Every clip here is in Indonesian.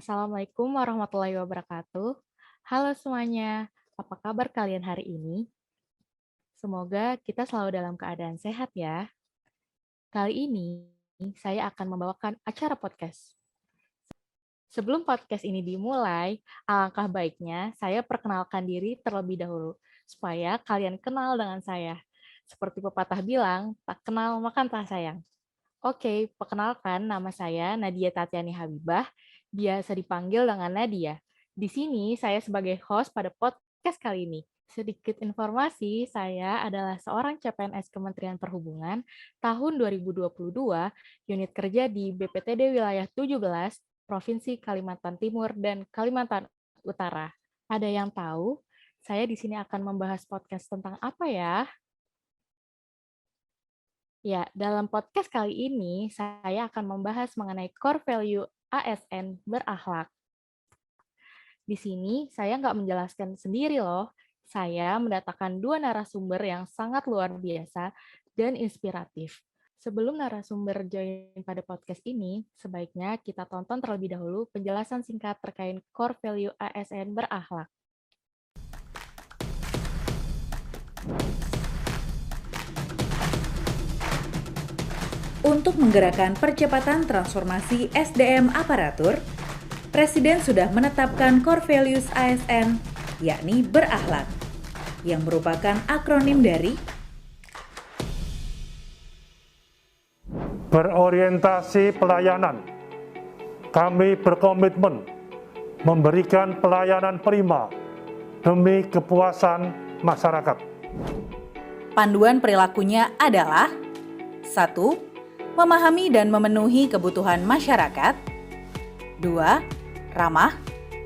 Assalamualaikum warahmatullahi wabarakatuh. Halo semuanya, apa kabar kalian hari ini? Semoga kita selalu dalam keadaan sehat ya. Kali ini saya akan membawakan acara podcast. Sebelum podcast ini dimulai, alangkah baiknya saya perkenalkan diri terlebih dahulu, supaya kalian kenal dengan saya. Seperti pepatah bilang, tak kenal maka tak sayang. Oke, perkenalkan nama saya Nadia Tatiani Habibah, biasa dipanggil dengan Nadia. Di sini saya sebagai host pada podcast kali ini. Sedikit informasi, saya adalah seorang CPNS Kementerian Perhubungan tahun 2022, unit kerja di BPTD Wilayah 17, Provinsi Kalimantan Timur dan Kalimantan Utara. Ada yang tahu? Saya di sini akan membahas podcast tentang apa ya? Ya, dalam podcast kali ini saya akan membahas mengenai core value ASN berakhlak. Di sini saya nggak menjelaskan sendiri loh. Saya mendatangkan dua narasumber yang sangat luar biasa dan inspiratif. Sebelum narasumber join pada podcast ini, sebaiknya kita tonton terlebih dahulu penjelasan singkat terkait core value ASN berakhlak. Untuk menggerakkan percepatan transformasi SDM aparatur, Presiden sudah menetapkan core values ASN, yakni berakhlak, yang merupakan akronim dari berorientasi pelayanan. Kami berkomitmen memberikan pelayanan prima demi kepuasan masyarakat. panduan perilakunya adalah 1. Memahami dan memenuhi kebutuhan masyarakat. 2. Ramah,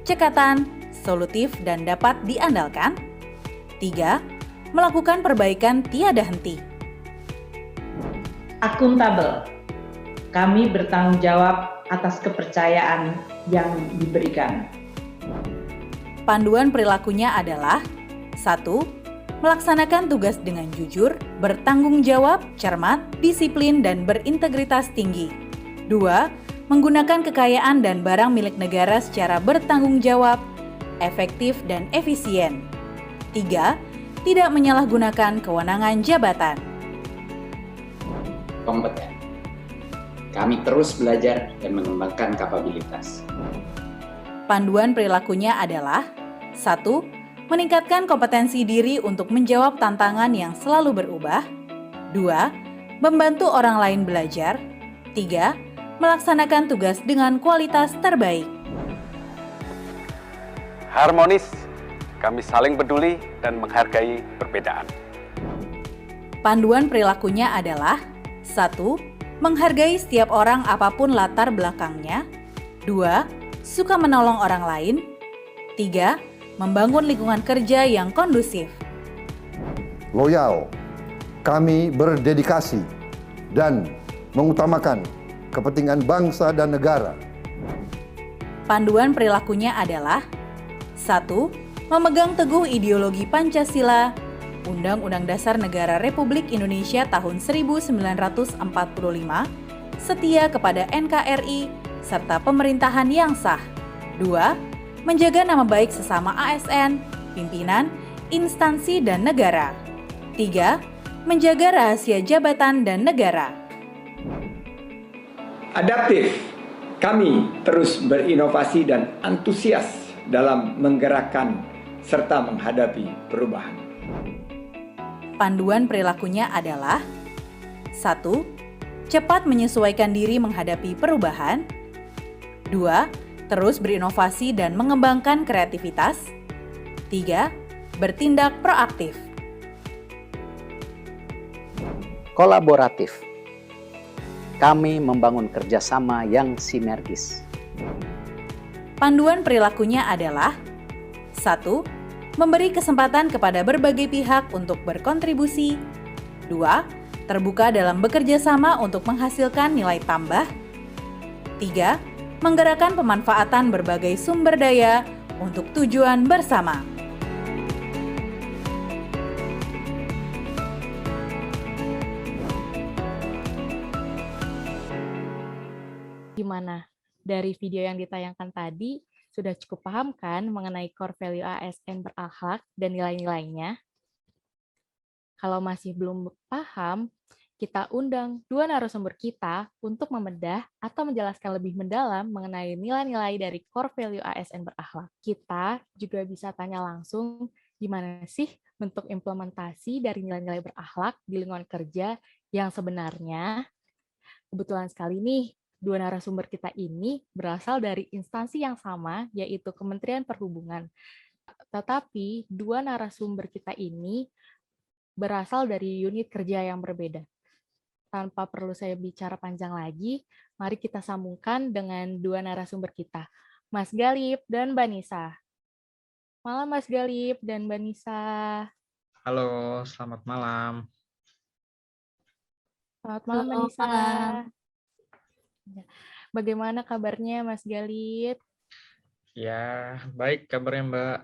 cekatan, solutif, dan dapat diandalkan. 3. Melakukan perbaikan tiada henti. Akuntabel. Kami bertanggung jawab atas kepercayaan yang diberikan. Panduan perilakunya adalah 1. Melaksanakan tugas dengan jujur, bertanggung jawab, cermat, disiplin, dan berintegritas tinggi. 2. Menggunakan kekayaan dan barang milik negara secara bertanggung jawab, efektif, dan efisien. 3. Tidak menyalahgunakan kewenangan jabatan. Kompeten. Kami terus belajar dan mengembangkan kapabilitas. Panduan perilakunya adalah 1. Meningkatkan kompetensi diri untuk menjawab tantangan yang selalu berubah. 2. Membantu orang lain belajar. 3. Melaksanakan tugas dengan kualitas terbaik. Harmonis, kami saling peduli dan menghargai perbedaan. Panduan perilakunya adalah 1. Menghargai setiap orang apapun latar belakangnya. 2. Suka menolong orang lain. 3. Membangun lingkungan kerja yang kondusif. Loyal, kami berdedikasi dan mengutamakan kepentingan bangsa dan negara. Panduan perilakunya adalah 1. Memegang teguh ideologi Pancasila, Undang-Undang Dasar Negara Republik Indonesia tahun 1945, setia kepada NKRI, serta pemerintahan yang sah. 2. Menjaga nama baik sesama ASN, pimpinan, instansi, dan negara. 3. Menjaga rahasia jabatan dan negara. Adaptif, kami terus berinovasi dan antusias dalam menggerakkan serta menghadapi perubahan. Panduan perilakunya adalah 1. Cepat menyesuaikan diri menghadapi perubahan. 2. Terus berinovasi dan mengembangkan kreativitas. 3. Bertindak proaktif. Kolaboratif. Kami membangun kerjasama yang sinergis. Panduan perilakunya adalah 1. Memberi kesempatan kepada berbagai pihak untuk berkontribusi. 2. Terbuka dalam bekerja sama untuk menghasilkan nilai tambah. 3. Menggerakkan pemanfaatan berbagai sumber daya untuk tujuan bersama. Gimana? Dari video yang ditayangkan tadi, sudah cukup paham kan mengenai core value ASN berakhlak dan nilai-nilainya? Kalau masih belum paham, kita undang dua narasumber kita untuk membedah atau menjelaskan lebih mendalam mengenai nilai-nilai dari core value ASN berakhlak. Kita juga bisa tanya langsung gimana sih bentuk implementasi dari nilai-nilai berakhlak di lingkungan kerja yang sebenarnya. Kebetulan sekali nih, dua narasumber kita ini berasal dari instansi yang sama, yaitu Kementerian Perhubungan. Tetapi dua narasumber kita ini berasal dari unit kerja yang berbeda. Tanpa perlu saya bicara panjang lagi, mari kita sambungkan dengan dua narasumber kita, Mas Galip dan Mbak Nisa. Malam Mas Galip dan Mbak Nisa. Halo, selamat malam. Selamat malam Mbak Halo, Nisa. malam. Bagaimana kabarnya Mas Galip? Ya, baik kabarnya Mbak.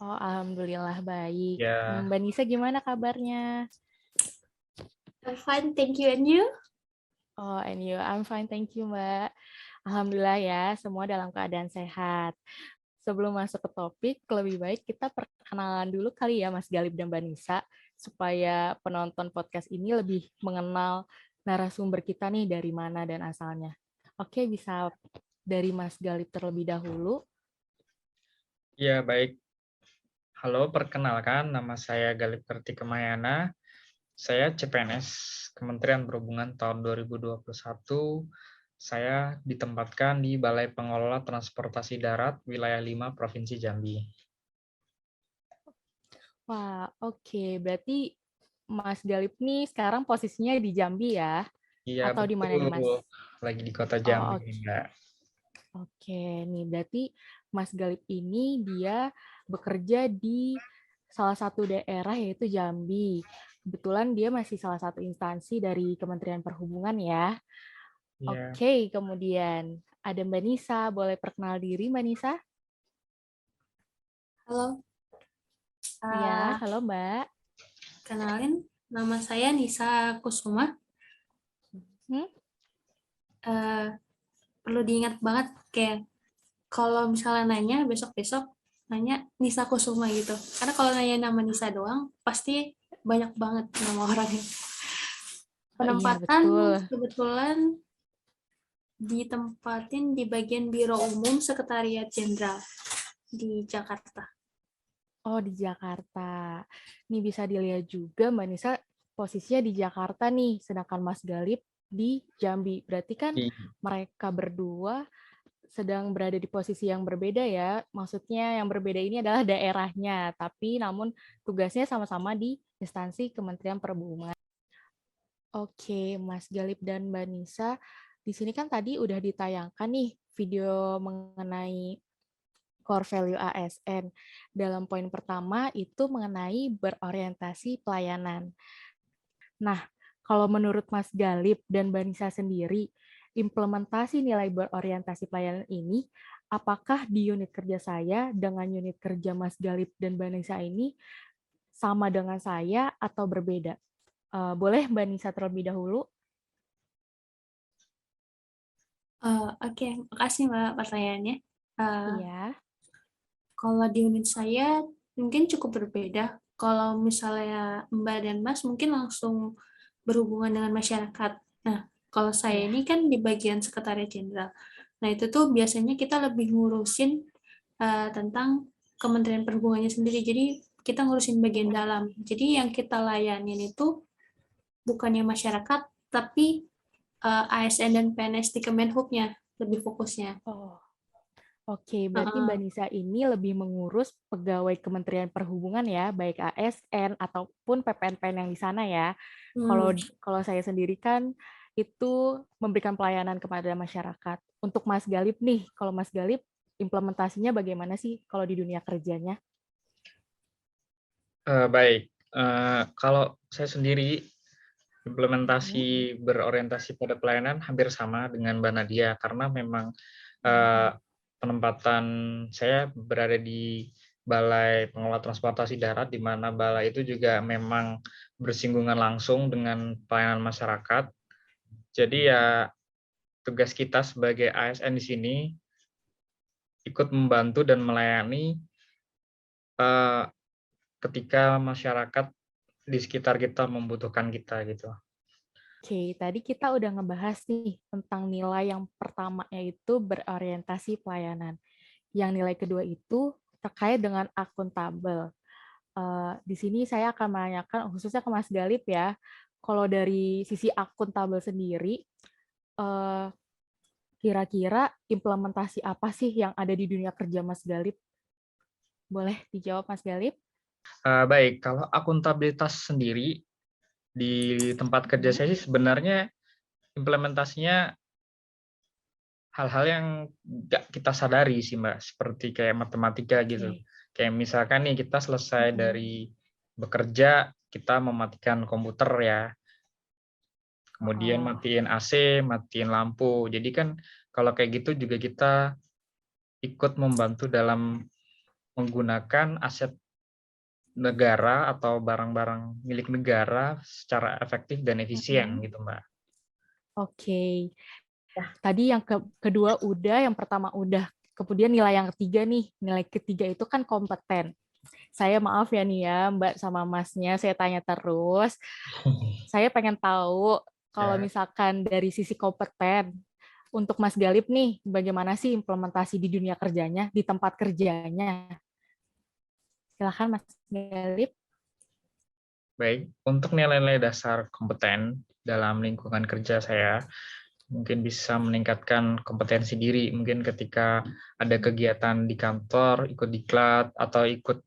Oh, alhamdulillah baik. Ya, Mbak Nisa gimana kabarnya? I'm fine, thank you. And you? Oh, and you? I'm fine, thank you, Mbak. Alhamdulillah ya, semua dalam keadaan sehat. Sebelum masuk ke topik, lebih baik kita perkenalan dulu kali ya, Mas Galip dan Mbak Nisa, supaya penonton podcast ini lebih mengenal narasumber kita nih dari mana dan asalnya. Oke, bisa dari Mas Galip terlebih dahulu. ya baik. Halo, perkenalkan nama saya Galip Kartikemayana. Saya CPNS Kementerian Perhubungan tahun 2021. Saya ditempatkan di Balai Pengelola Transportasi Darat Wilayah 5 Provinsi Jambi. Wah, oke. Berarti Mas Galip nih sekarang posisinya di Jambi ya? Iya, Atau di mana nih, Mas? betul. Lagi di kota Oh, Jambi, oke. Mbak. Oke, nih berarti Mas Galip ini dia bekerja di salah satu daerah yaitu Jambi. Kebetulan dia masih salah satu instansi dari Kementerian Perhubungan ya. Iya. Oke, kemudian ada Mbak Nisa. Boleh perkenal diri Mbak Nisa? Halo. Iya, halo Mbak. Kenalin, nama saya Nisa Kusuma. Perlu diingat banget kayak kalau misalnya nanya besok-besok nanya Nisa Kusuma gitu. Karena kalau nanya nama Nisa doang pasti banyak banget nama orangnya. Penempatan betul. kebetulan ditempatin di bagian Biro Umum Sekretariat Jenderal di Jakarta. Oh, di Jakarta. Nih bisa dilihat juga Mbak Nisa posisinya di Jakarta nih, sedangkan Mas Galip di Jambi. Berarti kan mereka berdua sedang berada di posisi yang berbeda ya. Maksudnya yang berbeda ini adalah daerahnya, tapi namun tugasnya sama-sama di instansi Kementerian Perhubungan. Oke, Mas Galip dan Mbak Nisa, di sini kan tadi udah ditayangkan nih video mengenai core value ASN. Dalam poin pertama itu mengenai berorientasi pelayanan. Nah, kalau menurut Mas Galip dan Mbak Nisa sendiri, implementasi nilai berorientasi pelayanan ini, apakah di unit kerja saya dengan unit kerja Mas Galip dan Mbak Nisa ini sama dengan saya atau berbeda? Boleh Mbak Nisa terlebih dahulu? Oke, makasih Mbak pertanyaannya. Iya. Kalau di unit saya mungkin cukup berbeda. Kalau misalnya Mbak dan Mas mungkin langsung berhubungan dengan masyarakat. Nah, kalau saya ini kan di bagian Sekretariat Jenderal. Nah, itu tuh biasanya kita lebih ngurusin tentang Kementerian Perhubungannya sendiri. Jadi, kita ngurusin bagian dalam. Jadi, yang kita layanin itu bukannya masyarakat, tapi ASN dan PNS di Kemenhub-nya lebih fokusnya. Oh. Oke, berarti Mbak Nisa ini lebih mengurus pegawai Kementerian Perhubungan ya, baik ASN ataupun PPN-PN yang di sana ya. Kalau saya sendiri kan itu memberikan pelayanan kepada masyarakat. Untuk Mas Galip nih, kalau Mas Galip implementasinya bagaimana sih kalau di dunia kerjanya? Baik, kalau saya sendiri implementasi berorientasi pada pelayanan hampir sama dengan Mbak Nadia karena memang penempatan saya berada di Balai Pengelola Transportasi Darat, di mana balai itu juga memang bersinggungan langsung dengan pelayanan masyarakat. Jadi ya tugas kita sebagai ASN di sini ikut membantu dan melayani ketika masyarakat di sekitar kita membutuhkan kita gitu. Oke, tadi kita udah ngebahas nih tentang nilai yang pertama yaitu berorientasi pelayanan. Yang nilai kedua itu terkait dengan akuntabel. Di sini saya akan menanyakan khususnya ke Mas Galip ya, kalau dari sisi akuntabel sendiri, kira-kira implementasi apa sih yang ada di dunia kerja Mas Galip? Boleh dijawab Mas Galip? Baik, kalau akuntabilitas sendiri di tempat kerja saya sih sebenarnya implementasinya hal-hal yang nggak kita sadari sih Mbak, seperti kayak matematika gitu. Kayak misalkan nih kita selesai dari bekerja, kita mematikan komputer ya, kemudian matiin AC, matiin lampu. Jadi kan kalau kayak gitu juga kita ikut membantu dalam menggunakan aset negara atau barang-barang milik negara secara efektif dan efisien gitu Mbak. Oke. Tadi yang kedua udah, yang pertama udah. Kemudian nilai yang ketiga nih, nilai ketiga itu kan kompeten. Saya maaf ya nih ya Mbak sama Masnya, saya tanya terus. Saya pengen tahu kalau misalkan dari sisi kompeten, untuk Mas Galip nih, bagaimana sih implementasi di dunia kerjanya, di tempat kerjanya? Silakan Mas Galip. Baik, untuk nilai-nilai dasar kompeten dalam lingkungan kerja saya, mungkin bisa meningkatkan kompetensi diri. Mungkin ketika ada kegiatan di kantor, ikut diklat, atau ikut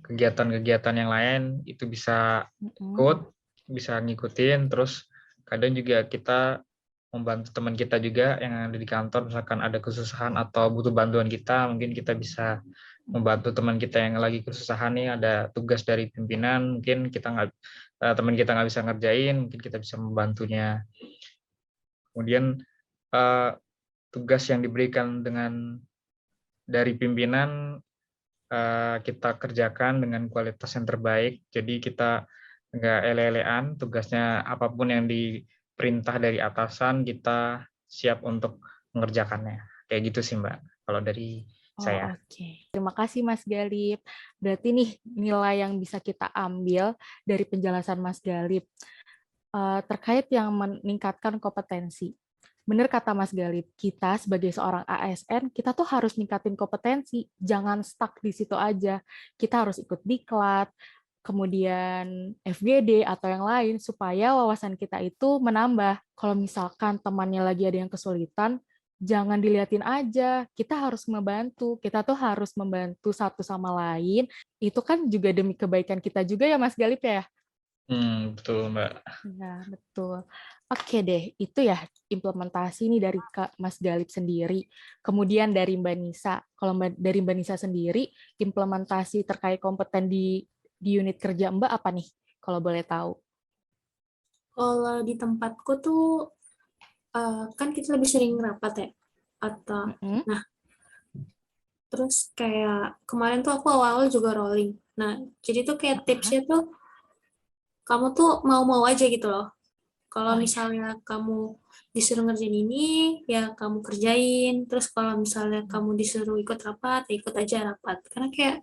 kegiatan-kegiatan yang lain, itu bisa ikut, bisa ngikutin, terus kadang juga kita membantu teman kita juga yang ada di kantor, misalkan ada kesusahan atau butuh bantuan kita, mungkin kita bisa membantu teman kita yang lagi kesusahan nih, ada tugas dari pimpinan, mungkin teman kita nggak bisa ngerjain, mungkin kita bisa membantunya. Kemudian tugas yang diberikan dari pimpinan kita kerjakan dengan kualitas yang terbaik, jadi kita nggak ele-elean, tugasnya apapun yang diperintah dari atasan, kita siap untuk mengerjakannya. Kayak gitu sih Mbak, kalau dari saya. Oke. Terima kasih Mas Galip. Berarti nih nilai yang bisa kita ambil dari penjelasan Mas Galip terkait yang meningkatkan kompetensi. Benar kata Mas Galip, kita sebagai seorang ASN, kita tuh harus ningkatin kompetensi, jangan stuck di situ aja. Kita harus ikut diklat, kemudian FGD atau yang lain, supaya wawasan kita itu menambah. Kalau misalkan temannya lagi ada yang kesulitan, jangan diliatin aja, kita harus membantu. Kita tuh harus membantu satu sama lain. Itu kan juga demi kebaikan kita juga ya Mas Galip ya? Betul Mbak. Nah, betul. Oke deh, itu ya implementasi nih dari Mas Galip sendiri. Kemudian dari Mbak Nisa, kalau dari Mbak Nisa sendiri, implementasi terkait kompeten di unit kerja Mbak apa nih, kalau boleh tahu? Kalau di tempatku tuh, kan kita lebih sering rapat ya, atau nah, terus kayak kemarin tuh aku awal-awal juga rolling. Nah, jadi tuh kayak tipsnya tuh, kamu tuh mau-mau aja gitu loh. Kalau misalnya kamu disuruh ngerjain ini, ya kamu kerjain. Terus kalau misalnya kamu disuruh ikut rapat, ya ikut aja rapat. Karena kayak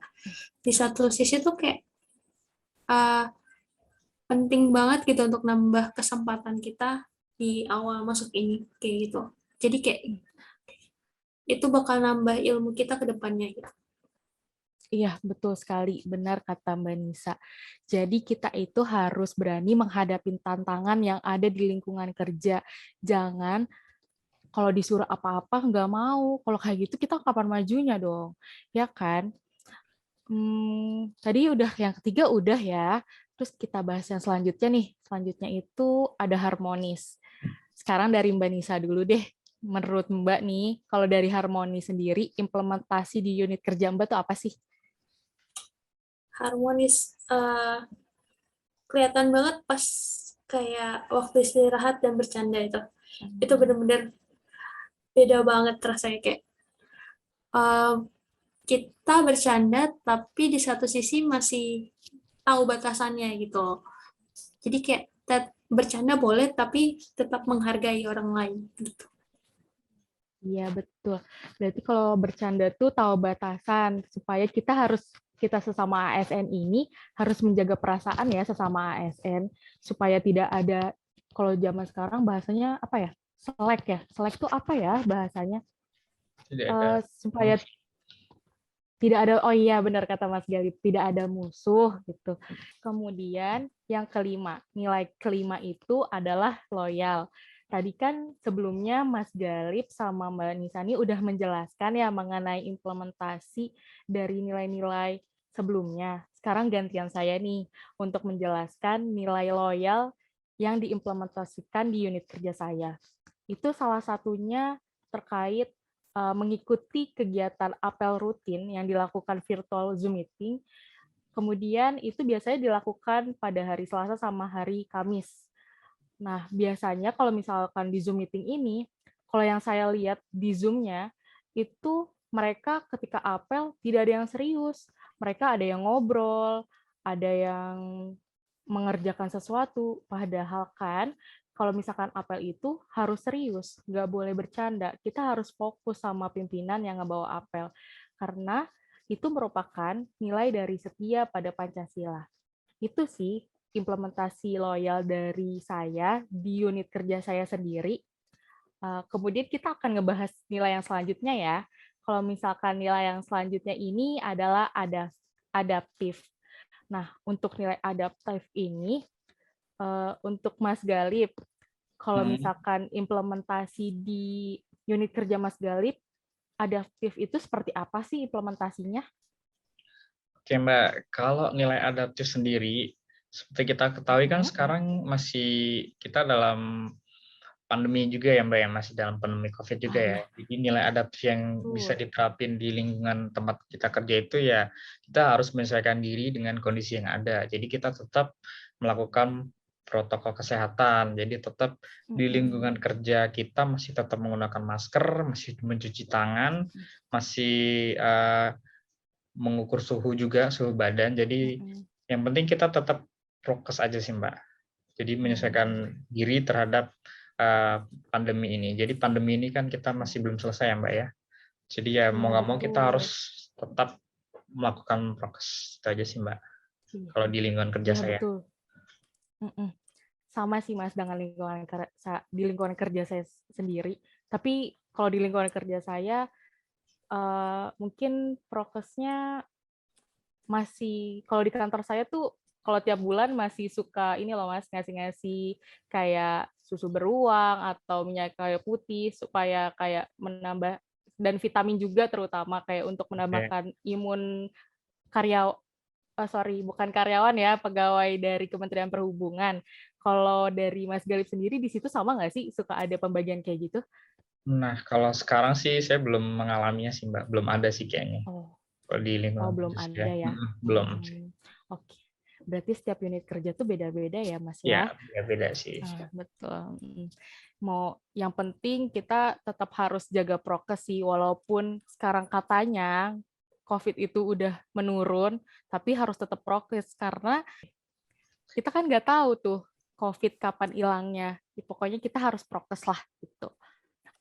di satu sisi tuh kayak penting banget gitu untuk nambah kesempatan kita di awal masuk ini, kayak gitu. Jadi kayak itu bakal nambah ilmu kita ke depannya gitu. Iya, betul sekali. Benar kata Mbak Nisa. Jadi kita itu harus berani menghadapi tantangan yang ada di lingkungan kerja. Jangan kalau disuruh apa-apa nggak mau. Kalau kayak gitu kita kapan majunya dong? Ya kan? Tadi udah yang ketiga udah ya. Terus kita bahas yang selanjutnya nih. Selanjutnya itu ada harmonis. Sekarang dari Mbak Nisa dulu deh. Menurut Mbak nih, kalau dari harmonis sendiri, implementasi di unit kerja Mbak tuh apa sih? Harmonis kelihatan banget pas kayak waktu istirahat dan bercanda itu benar-benar beda banget rasanya, kayak kita bercanda tapi di satu sisi masih tahu batasannya gitu. Jadi kayak bercanda boleh tapi tetap menghargai orang lain gitu. Iya, betul. Berarti kalau bercanda tuh tahu batasan, supaya kita sesama ASN ini harus menjaga perasaan ya sesama ASN, supaya tidak ada, kalau zaman sekarang bahasanya apa ya? Selek ya. Selek tuh apa ya bahasanya? Tidak ada. Supaya tidak ada, oh iya benar kata Mas Galip, tidak ada musuh gitu. Kemudian yang kelima, nilai kelima itu adalah loyal. Tadi kan sebelumnya Mas Galip sama Mbak Nisani udah menjelaskan ya mengenai implementasi dari nilai-nilai sebelumnya. Sekarang gantian saya nih untuk menjelaskan nilai loyal yang diimplementasikan di unit kerja saya. Itu salah satunya terkait mengikuti kegiatan apel rutin yang dilakukan virtual Zoom meeting. Kemudian itu biasanya dilakukan pada hari Selasa sama hari Kamis. Nah, biasanya kalau misalkan di Zoom meeting ini, kalau yang saya lihat di Zoom-nya, itu mereka ketika apel tidak ada yang serius. Mereka ada yang ngobrol, ada yang mengerjakan sesuatu, padahal kan kalau misalkan apel itu harus serius, nggak boleh bercanda. Kita harus fokus sama pimpinan yang ngebawa apel. Karena itu merupakan nilai dari setia pada Pancasila. Itu sih implementasi loyal dari saya di unit kerja saya sendiri. Kemudian kita akan ngebahas nilai yang selanjutnya ya. Kalau misalkan nilai yang selanjutnya ini adalah adaptif. Nah, untuk nilai adaptif ini, untuk Mas Galip, kalau misalkan implementasi di unit kerja Mas Galip, adaptif itu seperti apa sih implementasinya? Oke Mbak, kalau nilai adaptif sendiri, seperti kita ketahui kan sekarang masih kita dalam pandemi juga ya Mbak ya, masih dalam pandemi COVID juga ya. Jadi nilai adaptif yang bisa diterapin di lingkungan tempat kita kerja itu ya kita harus menyesuaikan diri dengan kondisi yang ada. Jadi kita tetap melakukan protokol kesehatan. Jadi tetap di lingkungan kerja kita masih tetap menggunakan masker, masih mencuci tangan, masih mengukur suhu juga, suhu badan. Jadi yang penting kita tetap prokes aja sih Mbak. Jadi menyesuaikan diri terhadap pandemi ini. Jadi pandemi ini kan kita masih belum selesai ya Mbak ya. Jadi ya mau nggak mau kita harus tetap melakukan prokes. Itu aja sih Mbak. Kalau di lingkungan kerja saya. Betul. Sama sih Mas dengan di lingkungan kerja saya sendiri. Tapi kalau di lingkungan kerja saya mungkin prokesnya masih, kalau di kantor saya tuh kalau tiap bulan masih suka ini loh Mas, ngasih-ngasih kayak susu beruang atau minyak kayu putih supaya kayak menambah, dan vitamin juga terutama kayak untuk menambahkan imun bukan karyawan ya, pegawai dari Kementerian Perhubungan. Kalau dari Mas Galip sendiri di situ sama nggak sih, suka ada pembagian kayak gitu? Nah, kalau sekarang sih saya belum mengalaminya sih Mbak, belum ada sih kayaknya. Kalau di lingkungan belum ada ya? Belum. Oke. Berarti setiap unit kerja tuh beda-beda ya, Mas ya? Ya, beda sih. Betul. Yang penting kita tetap harus jaga prokes sih, walaupun sekarang katanya COVID itu udah menurun, tapi harus tetap prokes karena kita kan nggak tahu tuh COVID kapan hilangnya. Pokoknya kita harus prokes lah gitu.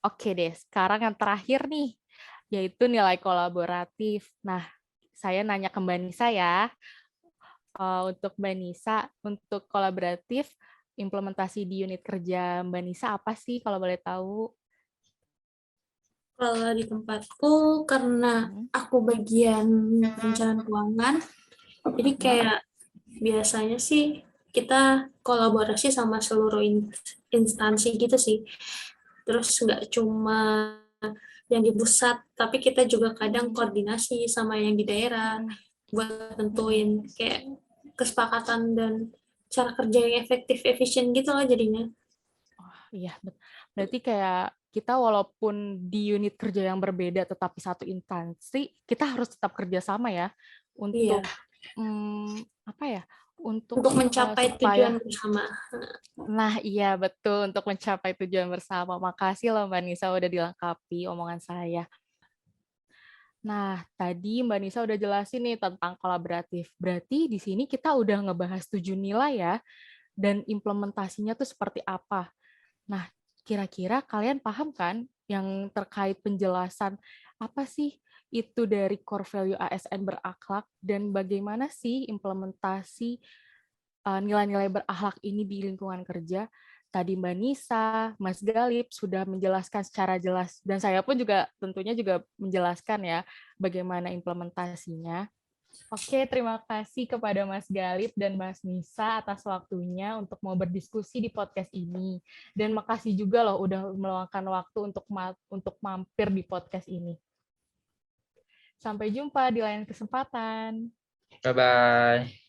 Oke deh, sekarang yang terakhir nih, yaitu nilai kolaboratif. Nah, saya nanya ke Mbak Nisa ya. Untuk Mbak Nisa, untuk kolaboratif, implementasi di unit kerja Mbak Nisa apa sih kalau boleh tahu? Kalau di tempatku, karena aku bagian perencanaan keuangan, jadi kayak biasanya sih kita kolaborasi sama seluruh instansi gitu sih. Terus nggak cuma yang di pusat, tapi kita juga kadang koordinasi sama yang di daerah buat tentuin kayak kesepakatan dan cara kerja yang efektif, efisien gitu loh jadinya. Iya, berarti kayak kita walaupun di unit kerja yang berbeda tetapi satu instansi, kita harus tetap kerja sama ya untuk untuk mencapai tujuan bersama. Nah, iya betul, untuk mencapai tujuan bersama. Makasih loh Mbak Nisa udah dilengkapi omongan saya. Nah, tadi Mbak Nisa udah jelasin nih tentang kolaboratif. Berarti di sini kita udah ngebahas 7 nilai ya, dan implementasinya tuh seperti apa. Nah, kira-kira kalian paham kan yang terkait penjelasan apa sih itu dari core value ASN berakhlak dan bagaimana sih implementasi nilai-nilai berakhlak ini di lingkungan kerja. Tadi Mbak Nisa, Mas Galip sudah menjelaskan secara jelas dan saya pun juga tentunya juga menjelaskan ya bagaimana implementasinya. Oke, terima kasih kepada Mas Galip dan Mas Nisa atas waktunya untuk mau berdiskusi di podcast ini. Dan makasih juga loh udah meluangkan waktu untuk mampir di podcast ini. Sampai jumpa di lain kesempatan. Bye-bye.